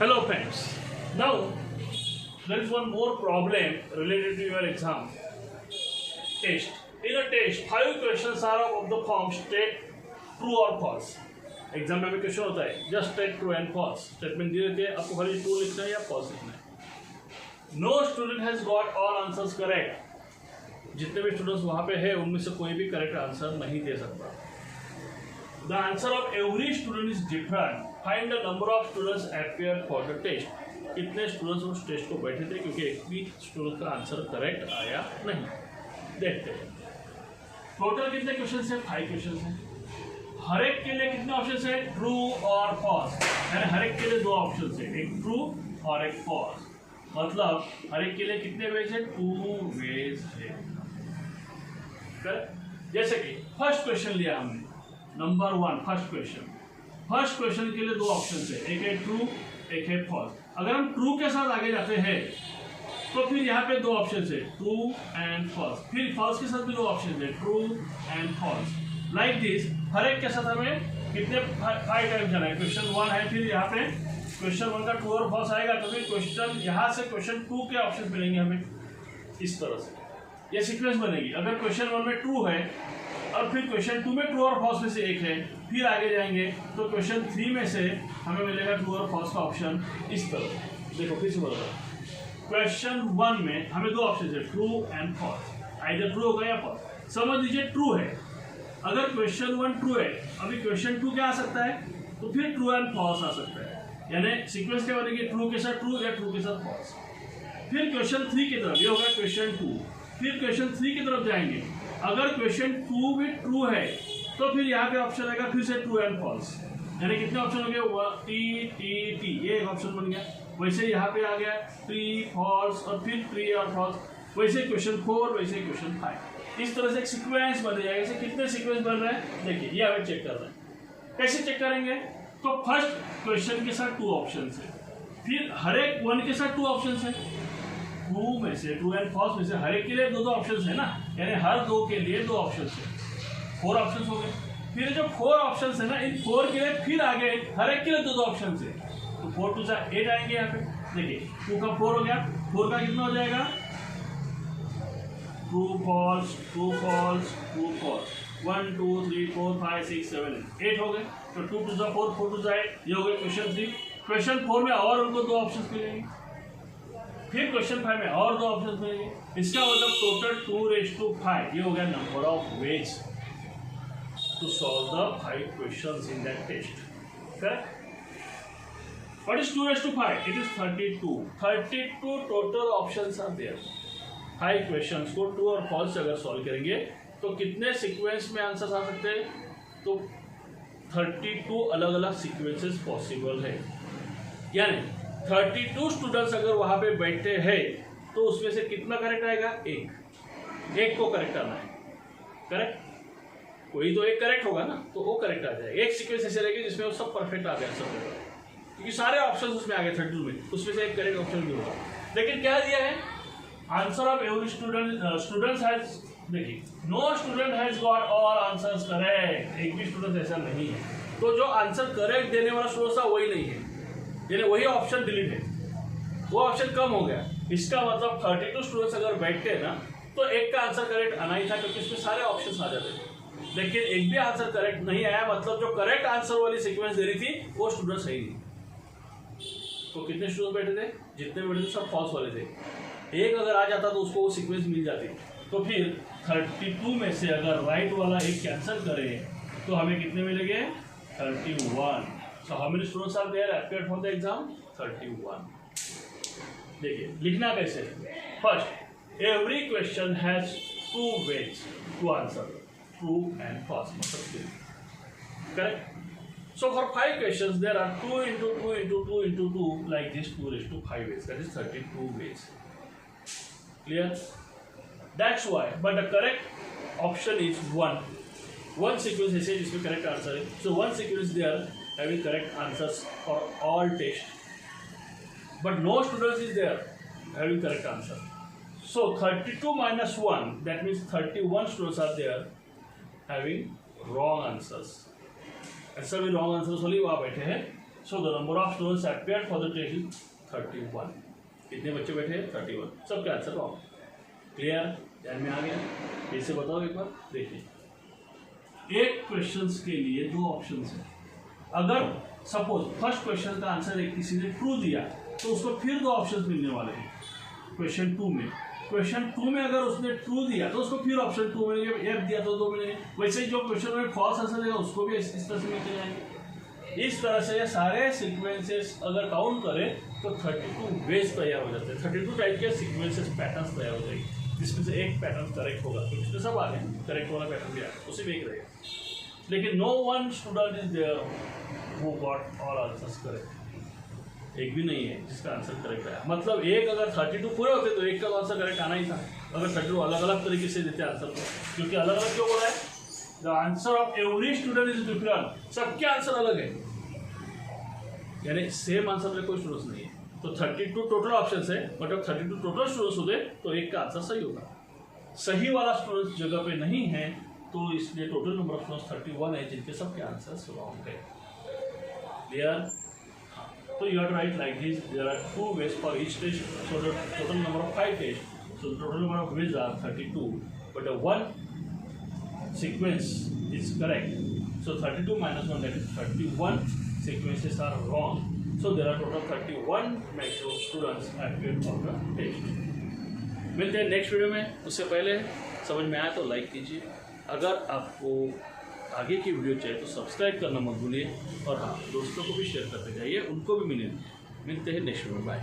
Hello friends. Now there is one more problem related to your exam test. In a test, 5 questions are of the form state true or false. Exam में भी question होता है just state true and false statement दिए रहते हैं आपको खाली true लिखना है या फॉल्स लिखना है. No student has got all answers correct. जितने भी स्टूडेंट्स वहाँ पे है उनमें से कोई भी करेक्ट आंसर नहीं दे सकता. The answer of every student is different. Find the number of students appeared for the test. कितने स्टूडेंट्स उस टेस्ट को बैठे थे क्योंकि एक भी स्टूडेंट का आंसर करेक्ट आया नहीं. देखते हैं टोटल कितने क्वेश्चन है. 5 क्वेश्चन है. हर एक के लिए कितने ऑप्शन है ट्रू और फॉल्स. यानी हर एक के लिए 2 ऑप्शन है एक ट्रू और एक फॉल्स. मतलब हर एक के लिए कितने वेज है 2 वेज है. जैसे कि फर्स्ट क्वेश्चन लिया हमने नंबर 1 फर्स्ट क्वेश्चन के लिए 2 ऑप्शन है एक है ट्रू एक है फॉल्स. अगर हम ट्रू के साथ आगे जाते हैं तो फिर यहाँ पे 2 ऑप्शन है ट्रू एंड फॉल्स. फिर फॉल्स के साथ भी 2 ऑप्शन है true and false. Like this हर एक के साथ हमें कितने 5 टाइम जाना है. क्वेश्चन 1 है फिर यहाँ पे क्वेश्चन 1 का ट्रू और फॉल्स आएगा तो फिर क्वेश्चन यहाँ से क्वेश्चन 2 के ऑप्शन मिलेंगे हमें. इस तरह से ये सीक्वेंस बनेगी. अगर क्वेश्चन 1 में ट्रू है और फिर क्वेश्चन 2 में ट्रू और फॉल्स में से एक है फिर आगे जाएंगे तो क्वेश्चन 3 में से हमें मिलेगा ट्रू और फॉल्स का ऑप्शन. इस तरह देखो फिर से बोल रहा हूँ. क्वेश्चन 1 में हमें 2 ऑप्शन है true and false. Either true होगा या फॉल्स. समझ लीजिए ट्रू है. अगर क्वेश्चन 1 ट्रू है अभी क्वेश्चन 2 क्या आ सकता है तो फिर ट्रू एंड फॉल्स आ सकता है. यानी सीक्वेंस क्या बनेगी ट्रू के साथ ट्रू या ट्रू के साथ फॉल्स. फिर क्वेश्चन 3 की तरफ ये होगा क्वेश्चन 2. फिर क्वेश्चन 3 की तरफ जाएंगे. अगर क्वेश्चन 2 भी ट्रू है तो फिर यहाँ पे ऑप्शन आएगा फिर से ट्रू एंड फॉल्स. यानी कितने ऑप्शन हो गए टी ये एक ऑप्शन बन गया. वैसे यहाँ पे आ गया 3 फॉल्स और फिर 3 और फॉल्स. वैसे क्वेश्चन 4 वैसे क्वेश्चन 5. इस तरह से एक सीक्वेंस बन जाएगा. ऐसे कितने सीक्वेंस बन रहे हैं देखिए ये हमें चेक कर रहे हैं. कैसे चेक करेंगे तो फर्स्ट क्वेश्चन के साथ 2 ऑप्शन है. फिर हर एक 1 के साथ 2 ऑप्शन है. ट्रू में से ट्रू एंड फॉल्स में से हर एक के लिए 2 ऑप्शन है ना. यानी हर 2 के लिए 2 ऑप्शन है. 4 ऑप्शन हो गए. फिर जो 4 ऑप्शन है ना इन 4 के लिए फिर आगे हर एक के लिए 2 ऑप्शन है. तो 4 2 जा 8 आएंगे यहाँ पे. देखिए 2 का 4 हो गया. 4 का कितना हो जाएगा true false true false true false. 1 2 3 4 5 6 7 8 हो गए. तो 2 2 जा 4 4 2 जा 8 ये हो गए क्वेश्चन 3. क्वेश्चन 4 में और उनको 2 ऑप्शन मिलेंगे. फिर क्वेश्चन 5 में और 2 ऑप्शन मिलेंगे. इसका मतलब टोटल 2⁵5 ये हो गया number of ways to solve the 5 questions in that test. Correct. What is 2⁵5? It is 32. 32 total options are there. 5 questions को ट्रू और फॉल्स अगर सॉल्व करेंगे तो कितने सीक्वेंस में आंसर आ सकते हैं तो 32 अलग अलग सीक्वेंसेस पॉसिबल है. यानी 32 स्टूडेंट्स अगर वहाँ पे बैठे हैं तो उसमें से कितना करेक्ट आएगा एक को करेक्ट आना है. करेक्ट. कोई तो एक करेक्ट होगा ना तो वो करेक्ट आ जाएगा. एक सीक्वेंस ऐसे रहेगी जिसमें वो सब परफेक्ट आ गया सब जगह क्योंकि सारे ऑप्शन उसमें आ गए 32 में. उसमें से एक करेक्ट ऑप्शन भी होगा. लेकिन क्या दिया है answer of every students has. देखिए no student has got all answers correct. एक भी स्टूडेंट ऐसा नहीं है. तो जो आंसर करेक्ट देने वाला स्टूडेंट था वही नहीं है. यानी वही ऑप्शन डिलीट है. वो ऑप्शन कम हो गया. इसका मतलब 32 स्टूडेंट्स अगर बैठते हैं ना तो एक का आंसर करेक्ट आना ही था क्योंकि इसमें सारे ऑप्शन आ जाते थे. लेकिन एक भी आंसर करेक्ट नहीं आया मतलब जो करेक्ट आंसर वाली सीक्वेंस दे रही थी वो स्टूडेंट सही नहीं. तो कितने स्टूडेंट बैठे थे जितने बैठे थे सब फॉल्स वाले थे. एक अगर आ जाता तो उसको वो सीक्वेंस मिल जाती. तो फिर 32 में से अगर राइट वाला एक कैंसिल करें तो हमें कितने मिलेंगे 31. So how many students are there appeared for the exam? 31. देखिए लिखना कैसे. First every question has 2 ways to answer true and false. मतलब correct. So for 5 questions there are 2 into 2 into 2 into 2 like this 2⁵5 ways. That is 32 ways. Clear? That's why. But the correct option is 1. One sequence ऐसे जिसमें correct answer है. So one sequence there having correct answers for all tests, but no students is there having correct answer. So 32 minus 1 that means 31 students are there having wrong answers. ऐसा भी wrong answer वाली वहाँ बैठे हैं. So the number of students appeared for the test is 31. कितने बच्चे बैठे हैं? 31. सबके आंसर रॉन्ग. क्लियर? ध्यान में आ गया? फिर से बताओ एक बार. देखिए, एक क्वेश्चंस के लिए दो ऑप्शंस हैं. अगर सपोज फर्स्ट क्वेश्चन का आंसर एक किसी ने ट्रू दिया तो उसको फिर दो ऑप्शंस मिलने वाले हैं. क्वेश्चन 2 में, क्वेश्चन 2 में अगर उसने ट्रू दिया तो उसको फिर ऑप्शन 2 मिलेंगे. एफ दिया तो 2 मिलेंगे. वैसे ही जो क्वेश्चन में फॉल्स आंसर देगा उसको भी इस तरह से मिलते जाएंगे. इस तरह से ये सारे सीक्वेंसेस अगर काउंट करें तो 32 वेज तैयार हो जाते हैं. 32 टाइप के सीक्वेंसेस पैटर्न्स तैयार हो जाएगी, जिसमें से एक पैटर्न करेक्ट होगा. क्योंकि तो सब आ गए, करेक्ट वाला पैटर्न भी आया, उसी में एक रहेगा. लेकिन no one student is there who got all answers correct. एक भी नहीं है जिसका आंसर करेक्ट आया. मतलब एक अगर 32 पूरे होते तो एक का आंसर करेक्ट आना ही था. अगर 32 अलग अलग तरीके से देते आंसर को, क्योंकि अलग अलग क्यों बोला है? The answer of every student is different. सबके आंसर अलग है, यानी सेम आंसर वाले कोई स्टूडेंट्स नहीं है. तो 32 टोटल ऑप्शन है, बट अब 32 टोटल स्टूडेंट्स होते तो एक का आंसर सही होगा. सही वाला स्टूडेंट्स जगह पे नहीं है, तो इसलिए टोटल नंबर ऑफ स्टूडेंट्स 31 है, जिनके सबके आंसर रॉन्ग है. Clear? So you have to write like this. There are 2 ways for each test. So the total number of 5 tests. So the total number of ways are 32. But the one sequence is correct. So 32 minus 1, that is 31 sequences are wrong. So there are total 31 maximum students appeared for the test. मिलते हैं next video में. उससे पहले समझ में आया तो like कीजिए. अगर आपको आगे की वीडियो चाहिए तो सब्सक्राइब करना मत भूलिए. और हाँ, दोस्तों को भी शेयर करते जाइए, उनको भी मिलते हैं नेक्स्ट वीडियो में. बाय.